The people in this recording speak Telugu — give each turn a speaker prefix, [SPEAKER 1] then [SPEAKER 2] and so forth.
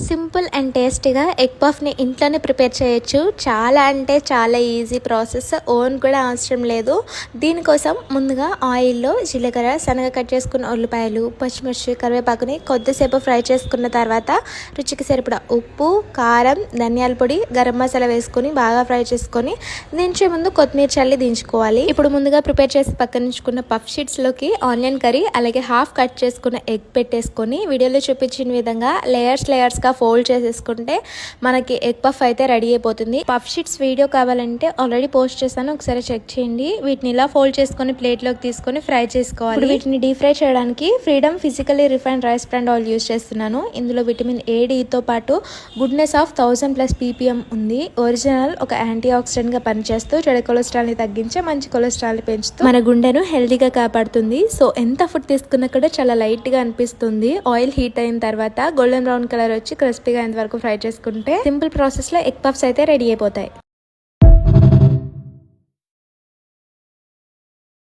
[SPEAKER 1] సింపుల్ అండ్ టేస్టీగా ఎగ్ పఫ్ని ఇంట్లోనే ప్రిపేర్ చేయొచ్చు. చాలా అంటే చాలా ఈజీ ప్రాసెస్, ఓవెన్ కూడా అవసరం లేదు. దీనికోసం ముందుగా ఆయిల్లో జీలకర్ర, సన్నగా కట్ చేసుకున్న ఉల్లిపాయలు, పచ్చిమిర్చి, కరివేపాకుని కొద్దిసేపు ఫ్రై చేసుకున్న తర్వాత రుచికి సరిపడా ఉప్పు, కారం, ధనియాల పొడి, గరం మసాలా వేసుకొని బాగా ఫ్రై చేసుకొని దించే ముందు కొత్తిమీర చల్లి దించుకోవాలి. ఇప్పుడు ముందుగా ప్రిపేర్ చేసి పక్కనుంచుకున్న పఫ్ షీట్స్లోకి ఆనియన్ కర్రీ అలాగే హాఫ్ కట్ చేసుకున్న ఎగ్ పెట్టేసుకొని వీడియోలో చూపించిన విధంగా లేయర్స్గా ఫోల్డ్ చేసేసుకుంటే మనకి ఎగ్ పఫ్ అయితే రెడీ అయిపోతుంది. పఫ్ షీట్స్ వీడియో కావాలంటే ఆల్రెడీ పోస్ట్ చేస్తాను, ఒకసారి చెక్ చేయండి. వీటిని ఇలా ఫోల్డ్ చేసుకొని ప్లేట్లోకి తీసుకొని ఫ్రై చేసుకోవాలి. వీటిని డీప్ ఫ్రై చేయడానికి freedom physically refined rice brand oil use చేస్తున్నాను. ఇందులో విటమిన్ ఏతో పాటు గుడ్నెస్ ఆఫ్ 1000+ ppm ఉంది. ఒరిజినల్ ఒక యాంటీ ఆక్సిడెంట్ గా పనిచేస్తూ చెడు కొలెస్ట్రాల్ ని తగ్గించే మంచి కొలెస్ట్రాల్ ని పెంచుతూ మన గుండెను హెల్దీగా కాపాడుతుంది. సో ఎంత ఫుడ్ తీసుకున్నా కూడా చాలా లైట్ గా అనిపిస్తుంది. ఆయిల్ హీట్ అయిన తర్వాత గోల్డెన్ బ్రౌన్ కలర్ వచ్చి క్రిస్పీగా అయ్యేంత వరకు ఫ్రై చేసుకుంటే సింపుల్ ప్రాసెస్ లో ఎగ్ పఫ్స్ అయితే రెడీ అయిపోతాయి.